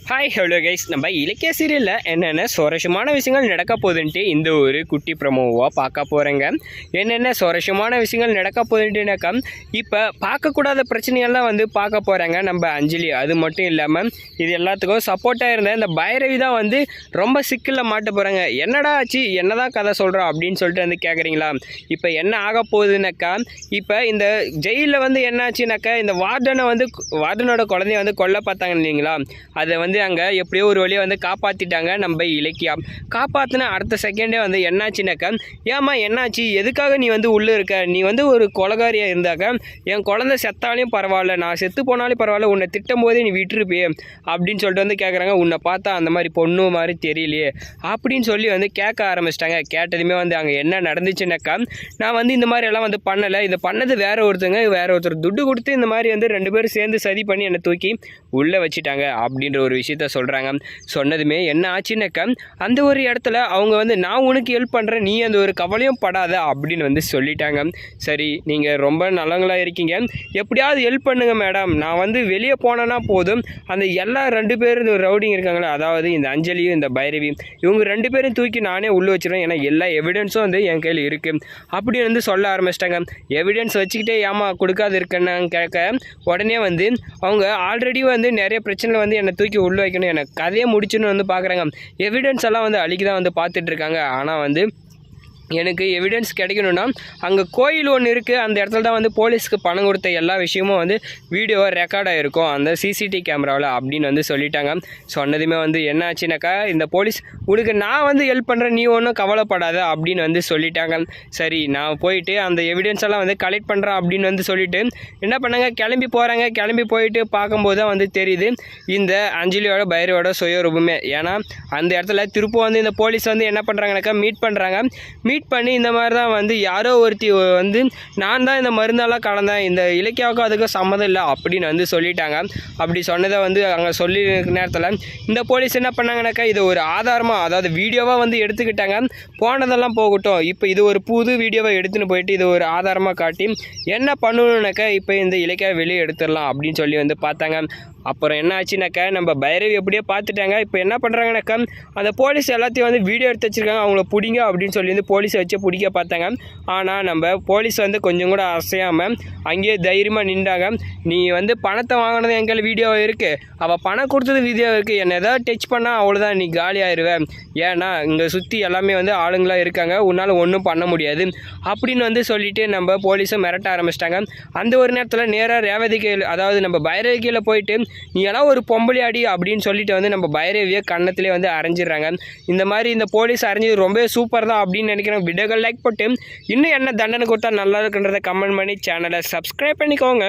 Hi hello guys, நம்ம இலக்கிய சீரியலில் என்னென்ன சுவாரஸ்யமான விஷயங்கள் நடக்க போகுதுன்ட்டு இந்த ஒரு குட்டி ப்ரமோவாக பார்க்க போகிறேங்க. என்னென்ன சுவாரஸ்யமான விஷயங்கள் நடக்க போகுதுன்ட்டுனாக்கா இப்போ பார்க்கக்கூடாத பிரச்சனையெல்லாம் பார்க்க போகிறாங்க நம்ம அஞ்சலி. அது மட்டும் இல்லாமல் இது எல்லாத்துக்கும் சப்போர்ட்டாக இருந்த இந்த பைரவி தான் ரொம்ப சிக்கலில் மாட்ட போகிறாங்க. என்னடா ஆச்சு, என்னதான் கதை சொல்கிறோம் அப்படின்னு சொல்லிட்டு கேட்குறீங்களா? இப்போ என்ன ஆக போகுதுனாக்கா, இப்போ இந்த ஜெயிலில் என்ன ஆச்சுனாக்கா, இந்த வார்டனோட குழந்தைய கொல்ல பார்த்தாங்க இல்லைங்களா, அதை அங்கே எப்படியோ ஒரு வழியை காப்பாற்றிட்டாங்க நம்ம இலக்கியா. காப்பாற்றின அடுத்த செகண்டே என்னாச்சுனாக்கா, ஏமா என்னாச்சு, எதுக்காக நீ உள்ளே இருக்க, நீ ஒரு கொலகாரியாக இருந்தாக்க என் குழந்தை செத்தாலையும் பரவாயில்ல, நான் செத்து போனாலும் பரவாயில்ல, உன்னை திட்டும் போதே நீ விட்டுருப்பியே அப்படின்னு சொல்லிட்டு கேட்குறாங்க. உன்னை பார்த்தா அந்த மாதிரி பொண்ணு மாதிரி தெரியலையே அப்படின்னு சொல்லி கேட்க ஆரம்பிச்சிட்டாங்க. கேட்டதுமே அங்கே என்ன நடந்துச்சுனாக்கா, நான் இந்த மாதிரி எல்லாம் பண்ணலை, இதை பண்ணது வேற ஒருத்தர் துட்டு கொடுத்து இந்த மாதிரி 2 பேரும் சேர்ந்து சதி பண்ணி என்னை தூக்கி உள்ளே வச்சுட்டாங்க அப்படின்ற ஒரு விஷயத்த சொல்கிறாங்க. சொன்னதுமே என்ன ஆச்சுனாக்கா, அந்த ஒரு இடத்துல அவங்க நான் உனக்கு ஹெல்ப் பண்ணுறேன், நீ அந்த ஒரு கவலையும் படாத அப்படின்னு சொல்லிட்டாங்க. சரி, நீங்கள் ரொம்ப நல்லவங்களாக இருக்கீங்க, எப்படியாவது ஹெல்ப் பண்ணுங்க மேடம், நான் வெளியே போனேன்னா போதும், அந்த எல்லா 2 பேரும் ரவுடிங் இருக்காங்களே, அதாவது இந்த அஞ்சலியும் இந்த பைரவி, இவங்க 2 பேரும் தூக்கி நானே உள்ளே வச்சுருவேன், ஏன்னா எல்லா எவிடன்ஸும் என் கையில் இருக்குது அப்படின்னு சொல்ல ஆரம்பிச்சிட்டாங்க. எவிடன்ஸ் வச்சுக்கிட்டே ஏமா கொடுக்காது இருக்குன்னு கேட்க, உடனே அவங்க ஆல்ரெடி நிறைய பிரச்சனையில் என்னை தூக்கி உள்ள வைக்கணும், எனக்கு கதையை முடிச்சுன்னு பார்க்குறாங்க. எவிடன்ஸ் எல்லாம் அழிக்க தான் பார்த்துட்டு இருக்காங்க. ஆனால் எனக்கு எவிடன்ஸ் கிடைக்கணும்னா அங்கே கோயில் ஒன்று இருக்குது, அந்த இடத்துல தான் போலீஸ்க்கு பணம் கொடுத்த எல்லா விஷயமும் வீடியோவாக ரெக்கார்ட் ஆகிருக்கும் அந்த சிசிடிவி கேமராவில் அப்படின்னு சொல்லிட்டாங்க. சொன்னதுமே என்ன ஆச்சுனாக்கா, இந்த போலீஸ் உனக்கு நான் ஹெல்ப் பண்ணுறேன், நீ ஒன்றும் கவலைப்படாத அப்படின்னு சொல்லிட்டாங்க. சரி, நான் போயிட்டு அந்த எவிடன்ஸ் எல்லாம் கலெக்ட் பண்ணுறேன் அப்படின்னு சொல்லிட்டு என்ன பண்ணாங்க, கிளம்பி போகிறாங்க. கிளம்பி போயிட்டு பார்க்கும்போது தான் தெரியுது இந்த அஞ்சலியோட பைரவோட சுயரூபமே. ஏன்னா அந்த இடத்துல திரும்ப இந்த போலீஸ் என்ன பண்ணுறாங்கனாக்கா, மீட் பண்ணுறாங்க. மீட் பண்ணி இந்த மாதிரி தான் யாரோ ஒருத்தி நான் தான் இந்த மருந்தெல்லாம் கலந்தேன், இந்த இலக்கியாவுக்கும் அதுக்கும் சம்மதம் இல்லை அப்படின்னு சொல்லிட்டாங்க. அப்படி சொன்னதை அங்கே சொல்லி நேரத்தில் இந்த போலீஸ் என்ன பண்ணாங்கனாக்கா, இது ஒரு ஆதாரமாக, அதாவது வீடியோவாக எடுத்துக்கிட்டாங்க. போனதெல்லாம் போகட்டும், இப்போ இது ஒரு புது வீடியோவை எடுத்துன்னு போயிட்டு இது ஒரு ஆதாரமாக காட்டி என்ன பண்ணணுன்னாக்கா, இப்போ இந்த இலக்கியாவை வெளியே எடுத்துடலாம் அப்படின்னு சொல்லி பார்த்தாங்க. அப்புறம் என்ன ஆச்சுனாக்கா, நம்ம பைரவி எப்படியோ பார்த்துட்டாங்க. இப்போ என்ன பண்ணுறாங்கனாக்கா, அந்த போலீஸ் எல்லாத்தையும் வீடியோ எடுத்து வச்சுருக்காங்க, அவங்கள பிடிங்க அப்படின்னு சொல்லி போலீஸை வச்சு பிடிக்க பார்த்தாங்க. ஆனால் நம்ம போலீஸ் கொஞ்சம் கூட அசையாமல் அங்கேயே தைரியமாக நின்றாங்க. நீ பணத்தை வாங்கினது எங்கள் வீடியோ இருக்குது, அவள் பணம் கொடுத்தது வீடியோ இருக்குது, என்னை எதாவது டச் பண்ணால் அவ்வளோதான், நீ காலி ஆயிடுவேன், ஏன்னா இங்கே சுற்றி எல்லாமே ஆளுங்களாக இருக்காங்க, உன்னால் ஒன்றும் பண்ண முடியாது அப்படின்னு சொல்லிட்டு நம்ம போலீஸும் மிரட்ட ஆரம்பிச்சிட்டாங்க. அந்த ஒரு நேரத்தில் நேராக ரேவதி கையில், அதாவது நம்ம பைரவி கீழே போயிட்டு நீ எல்லாம் ஒரு பொம்பளையாடி அப்படின்னு சொல்லிட்டு நம்ம பைரவியை கன்னத்திலே அரைஞ்சிடுறாங்க. இந்த மாதிரி இந்த போலீஸ் அரைஞ்சது ரொம்ப சூப்பர் தான் அப்படின்னு நினைக்கிறேன். வீடியோக்கள் லைக் போட்டு இன்னும் என்ன தண்டனை கொடுத்தா நல்லா இருக்குன்றதை கமெண்ட் பண்ணி சேனலை சப்ஸ்கிரைப் பண்ணிக்கோங்க.